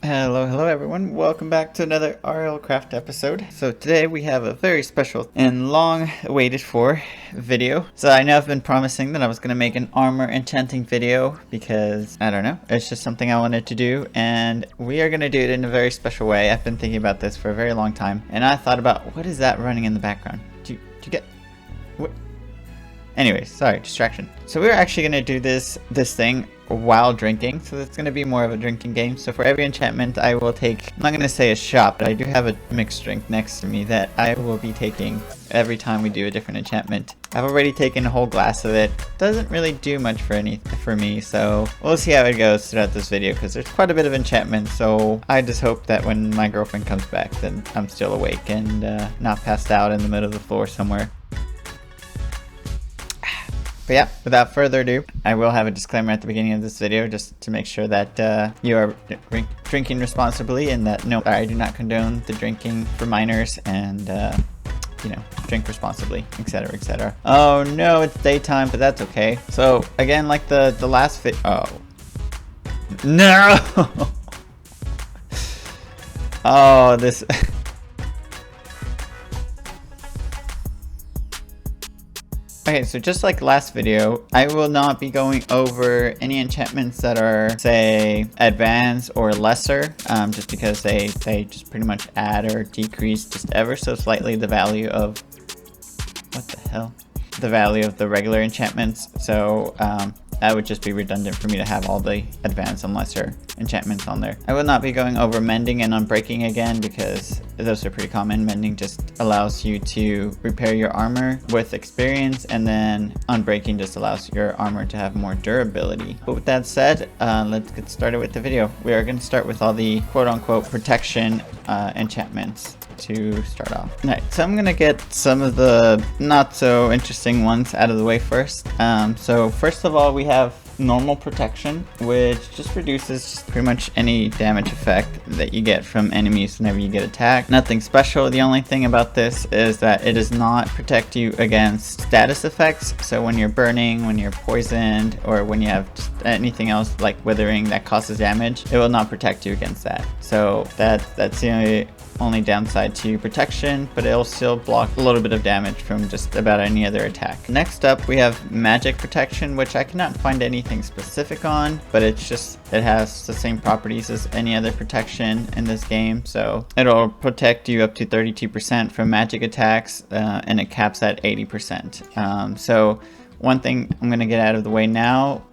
Hello everyone. Welcome back to another RLCraft episode. So today we have a very special and long awaited for video. So I know I've been promising that I was going to make an armor enchanting video because, I don't know, it's just something I wanted to do, and we are going to do it in a very special way. I've been thinking about this for a very long time, and I thought about, what is that running in the background? Do you get... What? Anyways, sorry, distraction. So we're actually going to do this thing while drinking, so it's going to be more of a drinking game. So for every enchantment I will take, I'm not going to say a shot, but I do have a mixed drink next to me that I will be taking every time we do a different enchantment. I've already taken a whole glass of it. Doesn't really do much for me, so we'll see how it goes throughout this video because there's quite a bit of enchantment. So I just hope that when my girlfriend comes back then I'm still awake and not passed out in the middle of the floor somewhere. But yeah, without further ado, I will have a disclaimer at the beginning of this video just to make sure that you are drinking responsibly, and that no, I do not condone the drinking for minors, and you know, drink responsibly, etc, etc. Oh no, it's daytime, but that's okay. So again, like the last oh no. Oh, this. Okay, so just like last video, I will not be going over any enchantments that are, say, advanced or lesser, just because they just pretty much add or decrease just ever so slightly the value of, what the hell? The value of the regular enchantments. So that would just be redundant for me to have all the advanced and lesser enchantments on there. I will not be going over mending and unbreaking again because those are pretty common. Mending just allows you to repair your armor with experience, and then unbreaking just allows your armor to have more durability. But with that said, let's get started with the video. We are going to start with all the quote-unquote protection enchantments to start off. Alright, so I'm gonna get some of the not so interesting ones out of the way first. So first of all, we have normal protection, which just reduces pretty much any damage effect that you get from enemies whenever you get attacked. Nothing special. The only thing about this is that it does not protect you against status effects. So when you're burning, when you're poisoned, or when you have just anything else like withering that causes damage, it will not protect you against that. So that's the only downside to protection, but it'll still block a little bit of damage from just about any other attack. Next up, we have magic protection, which I cannot find anything specific on, but it has the same properties as any other protection in this game. So it'll protect you up to 32% from magic attacks, and it caps at 80%. So one thing I'm going to get out of the way now,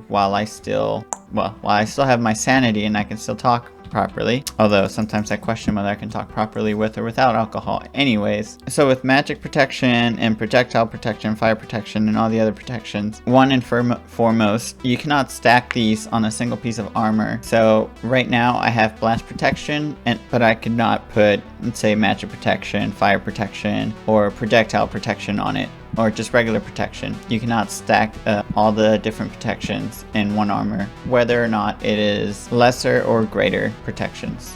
while I still have my sanity and I can still talk properly, although sometimes I question whether I can talk properly with or without alcohol anyways. So with magic protection and projectile protection, fire protection, and all the other protections, one and foremost, you cannot stack these on a single piece of armor. So right now I have blast protection, but I could not put, let's say, magic protection, fire protection, or projectile protection on it, or just regular protection. You cannot stack all the different protections in one armor, whether or not it is lesser or greater protections.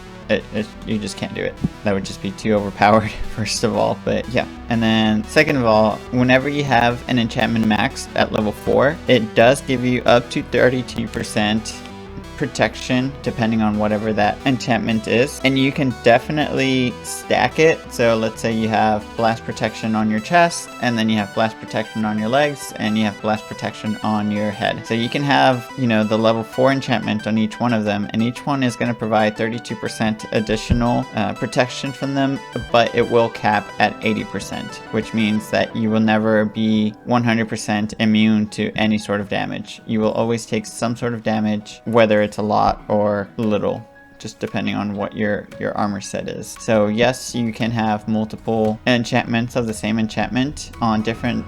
You just can't do it. That would just be too overpowered, first of all. But yeah, and then second of all, whenever you have an enchantment maxed at level 4, it does give you up to 32% protection depending on whatever that enchantment is, and you can definitely stack it. So let's say you have blast protection on your chest, and then you have blast protection on your legs, and you have blast protection on your head. So you can have, you know, the level 4 enchantment on each one of them, and each one is going to provide 32% additional protection from them, but it will cap at 80%, which means that you will never be 100% immune to any sort of damage. You will always take some sort of damage, whether it's a lot or little, just depending on what your armor set is. So yes, you can have multiple enchantments of the same enchantment on different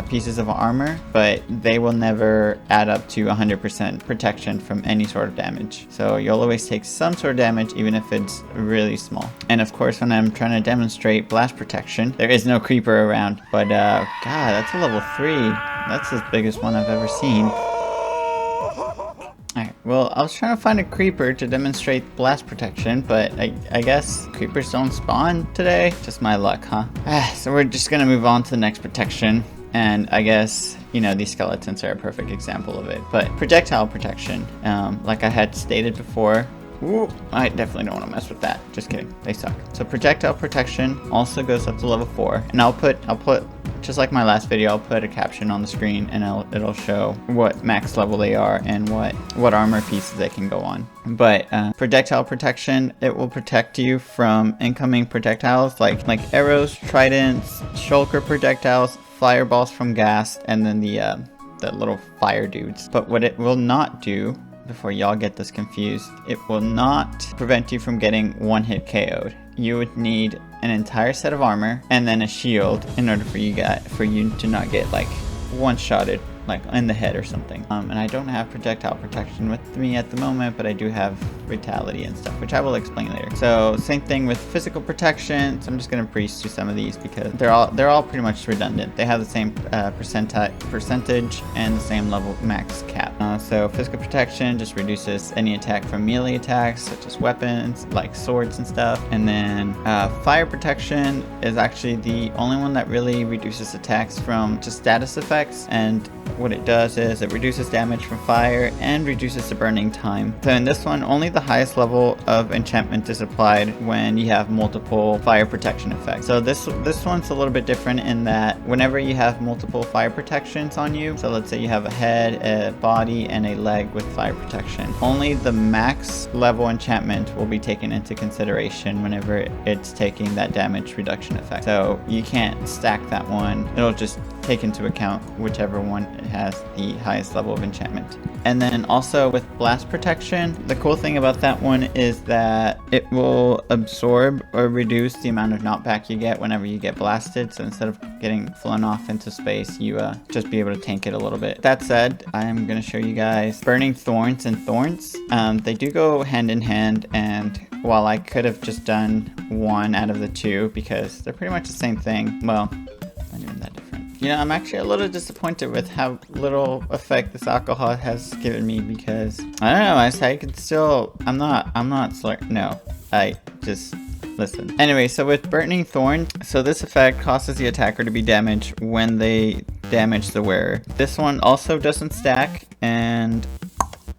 pieces of armor, but they will never add up to 100% protection from any sort of damage. So you'll always take some sort of damage, even if it's really small. And of course, when I'm trying to demonstrate blast protection, there is no creeper around, but God, that's a level 3. That's the biggest one I've ever seen. Alright, well, I was trying to find a creeper to demonstrate blast protection, but I guess creepers don't spawn today. Just my luck, huh? So we're just gonna move on to the next protection, and I guess, you know, these skeletons are a perfect example of it. But projectile protection, like I had stated before, Ooh, I definitely don't want to mess with that. Just kidding. They suck. So Projectile Protection also goes up to level 4. And I'll put, just like my last video, I'll put a caption on the screen and it'll show what max level they are and what armor pieces they can go on. But Projectile Protection, it will protect you from incoming projectiles like arrows, tridents, shulker projectiles, fireballs from gas, and then the little fire dudes. But what it will not do, before y'all get this confused, it will not prevent you from getting one hit KO'd. You would need an entire set of armor and then a shield in order for you to not get like one-shotted like in the head or something. And I don't have Projectile Protection with me at the moment, but I do have Vitality and stuff, which I will explain later. So same thing with Physical Protection. So I'm just gonna breeze through some of these because they're all pretty much redundant. They have the same percentage and the same level max cap. So Physical Protection just reduces any attack from melee attacks, such as weapons, like swords and stuff. And then Fire Protection is actually the only one that really reduces attacks from just status effects, and what it does is it reduces damage from fire and reduces the burning time. So in this one, only the highest level of enchantment is applied when you have multiple fire protection effects. So this one's a little bit different in that whenever you have multiple fire protections on you, so let's say you have a head, a body, and a leg with fire protection, only the max level enchantment will be taken into consideration whenever it's taking that damage reduction effect. So you can't stack that one. It'll just take into account whichever one has the highest level of enchantment. And then also with blast protection, the cool thing about that one is that it will absorb or reduce the amount of knockback you get whenever you get blasted. So instead of getting flown off into space, you just be able to tank it a little bit. That said, I am going to show you guys Burning Thorns and Thorns. They do go hand in hand, and while I could have just done one out of the two because they're pretty much the same thing, well, not even that different. You know, I'm actually a little disappointed with how little effect this alcohol has given me because, I don't know, I could still, I just, listen. Anyway, so with Burning Thorns, so this effect causes the attacker to be damaged when they damage the wearer. This one also doesn't stack, and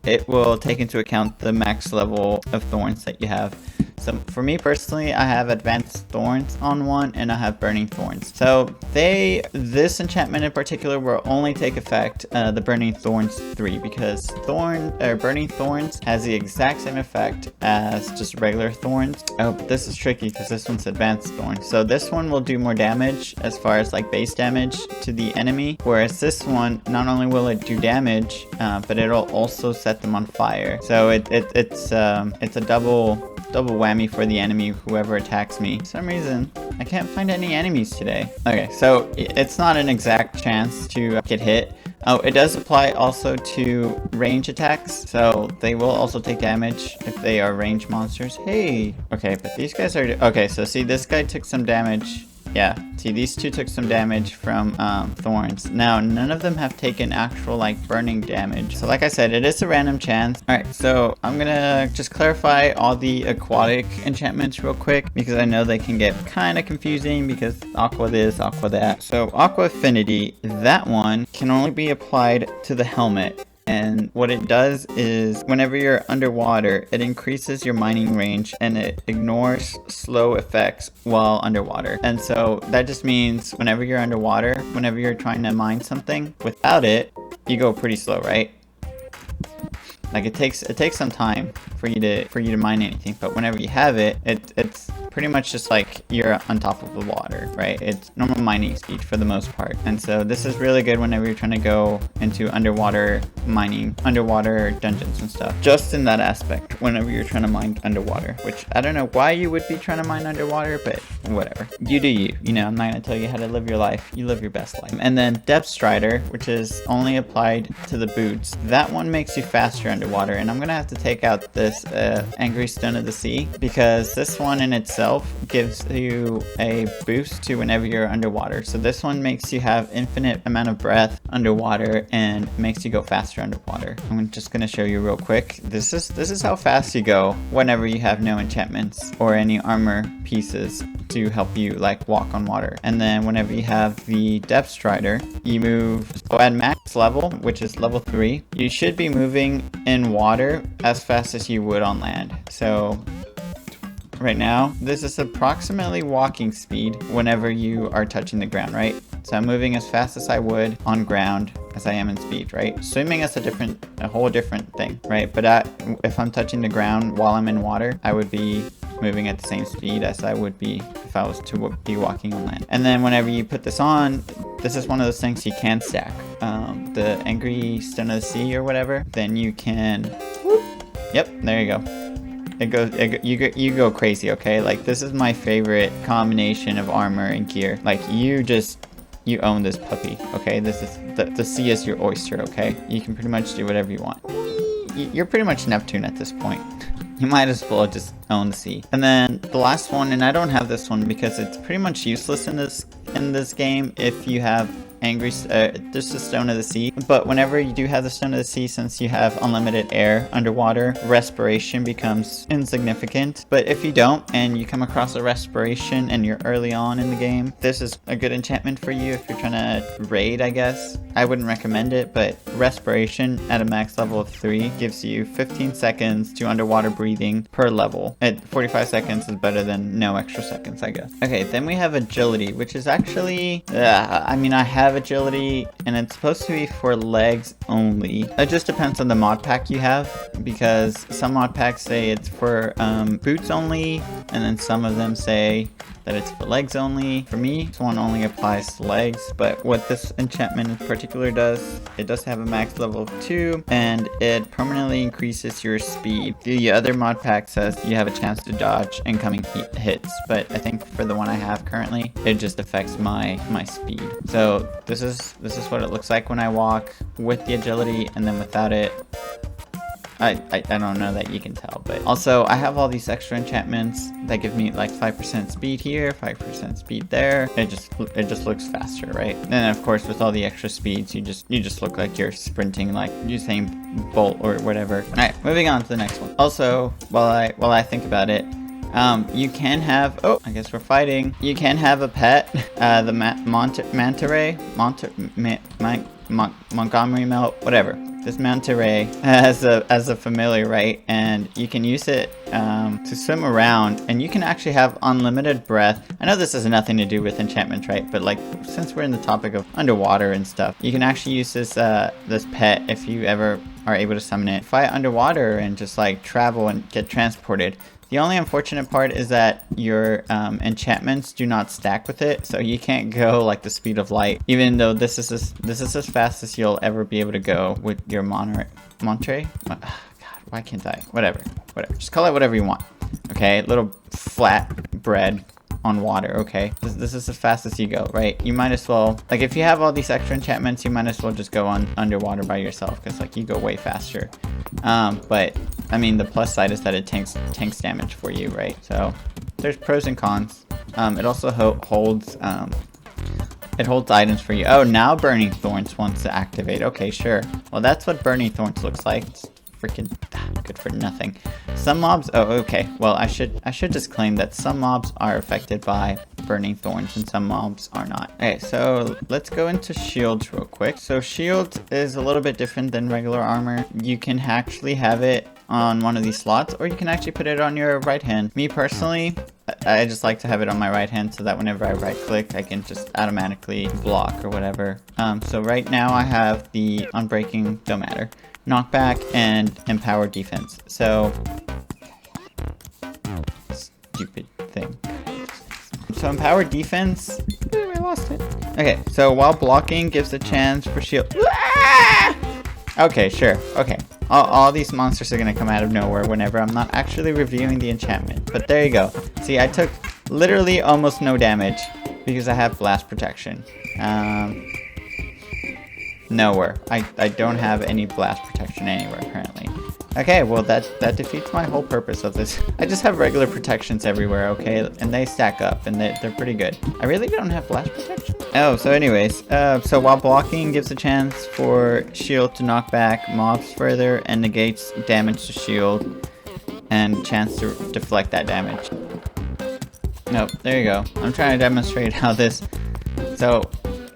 it will take into account the max level of thorns that you have. So for me personally, I have Advanced Thorns on one and I have Burning Thorns. So this enchantment in particular will only take effect the Burning Thorns 3 because Burning Thorns has the exact same effect as just regular Thorns. Oh, this is tricky because this one's Advanced Thorns. So this one will do more damage as far as like base damage to the enemy, whereas this one, not only will it do damage, but it'll also set them on fire. So it's a double whammy for the enemy, whoever attacks me. For some reason, I can't find any enemies today. Okay, so it's not an exact chance to get hit. Oh, it does apply also to range attacks, so they will also take damage if they are range monsters. Hey! Okay, but these guys are... Okay, so see, this guy took some damage. Yeah, see, these two took some damage from Thorns. Now, none of them have taken actual, like, burning damage. So, like I said, it is a random chance. Alright, so I'm gonna just clarify all the aquatic enchantments real quick, because I know they can get kind of confusing, because aqua this, aqua that. So, Aqua Affinity, that one can only be applied to the helmet. And what it does is whenever you're underwater, it increases your mining range and it ignores slow effects while underwater. And so that just means whenever you're underwater, whenever you're trying to mine something, without it, you go pretty slow, right? Like it takes some time for you to mine anything, but whenever you have it, it's pretty much just like you're on top of the water, right? It's normal mining speed for the most part. And so this is really good whenever you're trying to go into underwater mining, underwater dungeons and stuff. Just in that aspect, whenever you're trying to mine underwater, which I don't know why you would be trying to mine underwater, but whatever. You do you. You know, I'm not gonna tell you how to live your life. You live your best life. And then Depth Strider, which is only applied to the boots. That one makes you faster underwater, and I'm gonna have to take out this Angry Stone of the Sea, because this one in itself itself gives you a boost to whenever you're underwater. So this one makes you have infinite amount of breath underwater and makes you go faster underwater. I'm just gonna show you real quick. This is how fast you go whenever you have no enchantments or any armor pieces to help you like walk on water. And then whenever you have the depth strider, you move, so at max level, which is level 3, you should be moving in water as fast as you would on land. So right now, this is approximately walking speed whenever you are touching the ground, right? So I'm moving as fast as I would on ground as I am in speed, right? Swimming is a whole different thing, right? But if I'm touching the ground while I'm in water, I would be moving at the same speed as I would be if I was to be walking on land. And then whenever you put this on, this is one of those things you can stack. The Angry Stone of the Sea or whatever, then you can, whoop, yep, there you go. You go crazy, okay? Like, this is my favorite combination of armor and gear. Like, you own this puppy, okay? This is, the sea is your oyster, okay? You can pretty much do whatever you want. You're pretty much Neptune at this point. You might as well just own the sea. And then the last one, and I don't have this one because it's pretty much useless in this game if you have just the Stone of the Sea. But whenever you do have the Stone of the Sea, since you have unlimited air underwater, respiration becomes insignificant. But if you don't, and you come across a respiration and you're early on in the game, this is a good enchantment for you if you're trying to raid, I guess. I wouldn't recommend it, but respiration at a max level of 3 gives you 15 seconds to underwater breathing per level. At 45 seconds is better than no extra seconds, I guess. Okay, then we have agility, which is actually, I mean, I have agility and it's supposed to be for legs only. It just depends on the mod pack you have, because some mod packs say it's for boots only, and then some of them say that it's for legs only. For me, this one only applies to legs, but what this enchantment in particular does, it does have a max level of 2, and it permanently increases your speed. The other mod pack says you have a chance to dodge incoming hits, but I think for the one I have currently, it just affects my speed. So this is what it looks like when I walk with the agility, and then without it, I don't know that you can tell, but also I have all these extra enchantments that give me like 5% speed here, 5% speed there. It just looks faster, right? And then of course with all the extra speeds, you just look like you're sprinting like Usain Bolt or whatever. All right, moving on to the next one. Also, while I think about it, you can have, oh, I guess we're fighting. You can have a pet, the manta ray, Montgomery melt, whatever. This manta ray as a familiar, right? And you can use it to swim around, and you can actually have unlimited breath. I know this has nothing to do with enchantments, right? But like, since we're in the topic of underwater and stuff, you can actually use this this pet if you ever are able to summon it. Fight underwater and just like travel and get transported. The only unfortunate part is that your enchantments do not stack with it, so you can't go like the speed of light, even though this is as fast as you'll ever be able to go with your Monterey? God, why can't I? Whatever. Just call it whatever you want. Okay, little flat bread on water, okay? This is as fast as you go, right? You might as well, like, if you have all these extra enchantments, you might as well just go on underwater by yourself, because like you go way faster. But I mean, the plus side is that it tanks damage for you, right? So there's pros and cons. It also holds items for you. Oh, now Burning Thorns wants to activate. Okay, sure. Well, that's what Burning Thorns looks like. It's freaking good for nothing. Some mobs, oh, okay. Well, I should just claim that some mobs are affected by Burning Thorns and some mobs are not. Okay, so let's go into shields real quick. So shield is a little bit different than regular armor. You can actually have it on one of these slots, or you can actually put it on your right hand. Me personally, I just like to have it on my right hand so that whenever I right click, I can just automatically block or whatever. So right now I have the Unbreaking, don't matter, knockback, and empowered defense. So, stupid thing. So empowered defense, I lost it. Okay, so while blocking gives a chance for shield. Okay, sure, okay. All these monsters are gonna come out of nowhere whenever I'm not actually reviewing the enchantment. But there you go. See, I took literally almost no damage because I have blast protection. Nowhere. I don't have any blast protection anywhere currently. Okay, well that defeats my whole purpose of this. I just have regular protections everywhere, okay? And they stack up, and they're pretty good. I really don't have blast protection. Oh, so anyways, so while blocking gives a chance for shield to knock back mobs further and negates damage to shield and chance to deflect that damage. Nope, there you go. I'm trying to demonstrate how this... So,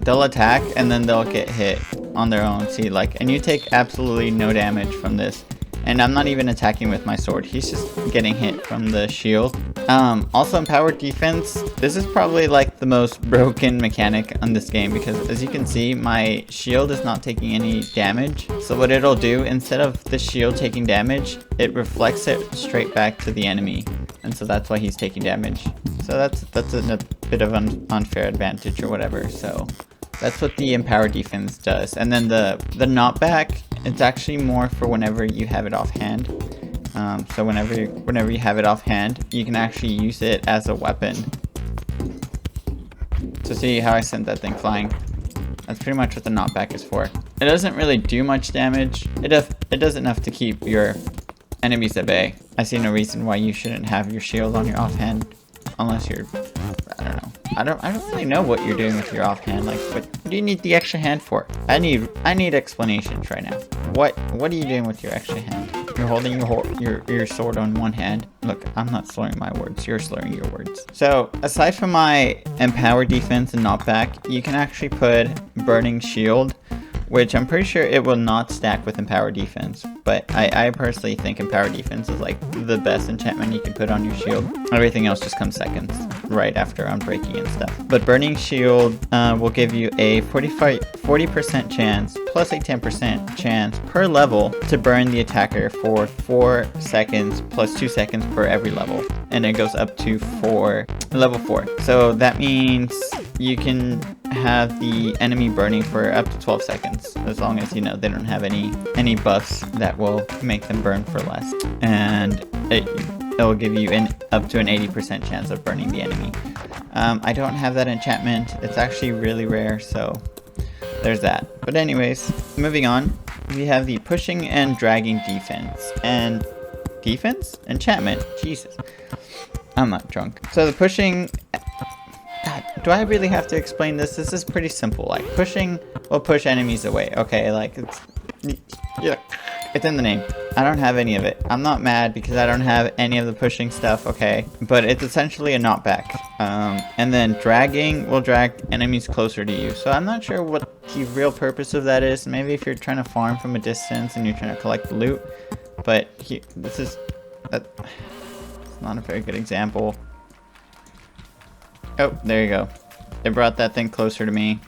they'll attack and then they'll get hit on their own. See, like, and you take absolutely no damage from this. And I'm not even attacking with my sword. He's just getting hit from the shield. Also empowered defense. This is probably like the most broken mechanic on this game because as you can see, my shield is not taking any damage. So what it'll do, instead of the shield taking damage, it reflects it straight back to the enemy. And so that's why he's taking damage. So that's a bit of an unfair advantage or whatever. So that's what the empowered defense does. And then the knockback, it's actually more for whenever you have it offhand. So whenever you have it offhand, you can actually use it as a weapon. So see how I sent that thing flying? That's pretty much what the knockback is for. It doesn't really do much damage. It does enough to keep your enemies at bay. I see no reason why you shouldn't have your shield on your offhand, unless you're, I don't know. I don't really know what you're doing with your offhand. Like, what do you need the extra hand for? I need explanations right now. What are you doing with your extra hand? You're holding your sword on one hand. Look, I'm not slurring my words. You're slurring your words. So, aside from my empowered defense and knockback, you can actually put burning shield, which I'm pretty sure it will not stack with empowered defense. But I personally think empowered defense is like the best enchantment you can put on your shield. Everything else just comes seconds, right after unbreaking and stuff. But burning shield will give you a 40% chance plus a 10% chance per level to burn the attacker for 4 seconds plus 2 seconds per every level. And it goes up to level 4. So that means you can have the enemy burning for up to 12 seconds, as long as, you know, they don't have any buffs that will make them burn for less. And it will give you up to an 80% chance of burning the enemy. I don't have that enchantment. It's actually really rare, so there's that. But anyways, moving on, we have the pushing and dragging defense. And defense? Enchantment. Jesus. I'm not drunk. So the pushing... God, do I really have to explain this? This is pretty simple. Like, pushing will push enemies away. Okay, like, it's in the name. I don't have any of it. I'm not mad because I don't have any of the pushing stuff, okay? But it's essentially a knockback. And then dragging will drag enemies closer to you. So I'm not sure what the real purpose of that is. Maybe if you're trying to farm from a distance and you're trying to collect the loot. But this is... it's not a very good example. Oh, there you go. It brought that thing closer to me.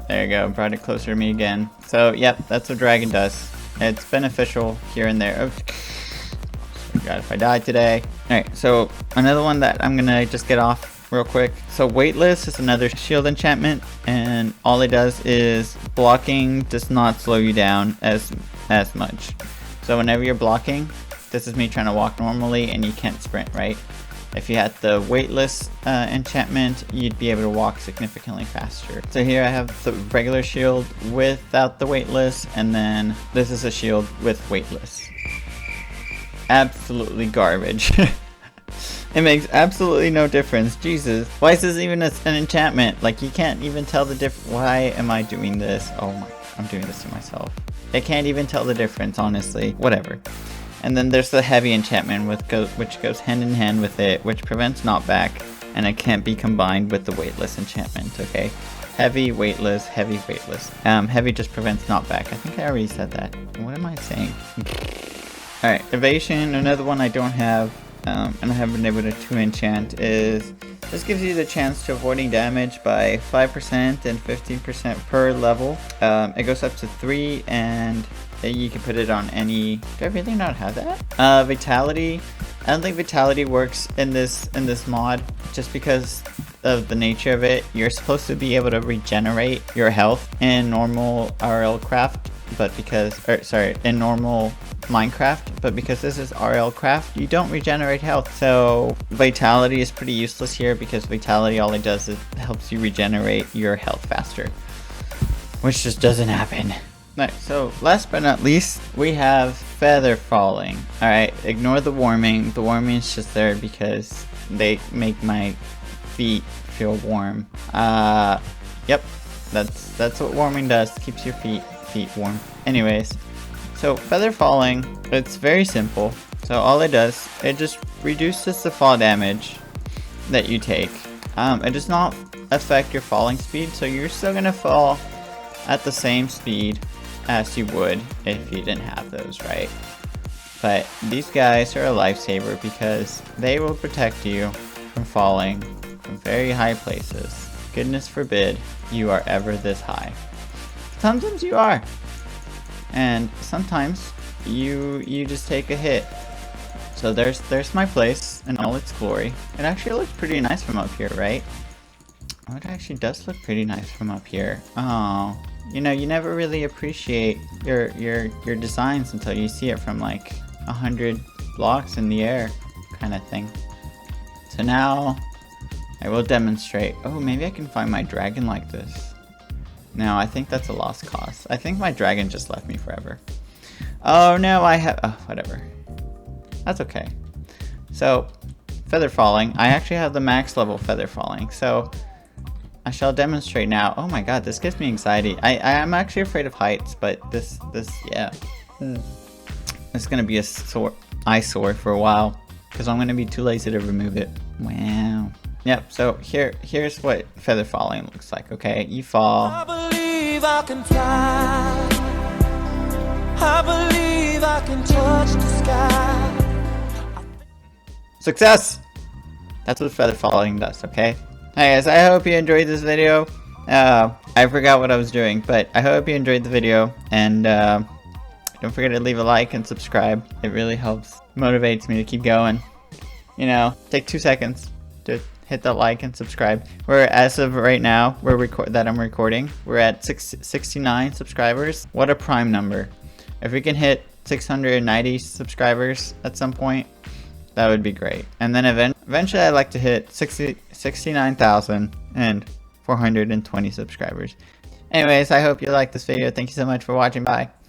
There you go, brought it closer to me again. So, yep, that's what dragon does. It's beneficial here and there. Oh, God, if I die today. Alright, so another one that I'm gonna just get off real quick. So, weightless is another shield enchantment, and all it does is blocking does not slow you down as much. So, whenever you're blocking, this is me trying to walk normally, and you can't sprint, right? If you had the weightless enchantment, you'd be able to walk significantly faster. So here I have the regular shield without the weightless, and then this is a shield with weightless. Absolutely garbage. It makes absolutely no difference. Jesus. Why is this even an enchantment? Like, you can't even tell the difference. Why am I doing this? Oh my, I'm doing this to myself. I can't even tell the difference, honestly. Whatever. And then there's the heavy enchantment, which goes hand in hand with it, which prevents knockback, and it can't be combined with the weightless enchantment, okay? Heavy, weightless, heavy, weightless. Heavy just prevents knockback. I think I already said that. What am I saying? Alright, Evasion, another one I don't have, and I haven't been able to enchant, is this gives you the chance to avoiding damage by 5% and 15% per level. It goes up to 3, and you can put it on any... Do I really not have that? Vitality. I don't think Vitality works in this mod, just because of the nature of it. You're supposed to be able to regenerate your health in normal RLCraft, but because... in normal Minecraft, but because this is RLCraft, you don't regenerate health. So Vitality is pretty useless here, because Vitality, all it does is helps you regenerate your health faster, which just doesn't happen. Alright, so last but not least, we have feather falling. Alright, ignore the warming. The warming is just there because they make my feet feel warm. Yep, that's what warming does. Keeps your feet warm. Anyways, so feather falling, it's very simple. So all it does, it just reduces the fall damage that you take. It does not affect your falling speed, so you're still gonna fall at the same speed as you would if you didn't have those, right? But these guys are a lifesaver because they will protect you from falling from very high places. Goodness forbid you are ever this high. Sometimes you are, and sometimes you just take a hit. So there's my place in all its glory. It actually looks pretty nice from up here, right? Oh, it actually does look pretty nice from up here. Oh, you know, you never really appreciate your designs until you see it from like 100 blocks in the air, kind of thing. So now I will demonstrate. Oh, maybe I can find my dragon like this. No, I think that's a lost cause. I think my dragon just left me forever. Oh no, oh, whatever. That's okay. So, feather falling. I actually have the max level feather falling. So, I shall demonstrate now. Oh my god, this gives me anxiety. I am actually afraid of heights, but this, yeah. It's gonna be a eyesore for a while, because I'm gonna be too lazy to remove it. Wow. Yep, so here's what feather falling looks like, okay? You fall. I believe I can fly. I believe I can touch the sky. Success! That's what feather falling does, okay? Hey guys, I hope you enjoyed this video. I forgot what I was doing, but I hope you enjoyed the video, and don't forget to leave a like and subscribe. It really helps, motivates me to keep going. You know, take 2 seconds to hit that like and subscribe. We're, as of right now, I'm recording, we're at 69 subscribers. What a prime number. If we can hit 690 subscribers at some point, that would be great. And then eventually I'd like to hit 69,420 subscribers. Anyways, I hope you liked this video. Thank you so much for watching. Bye.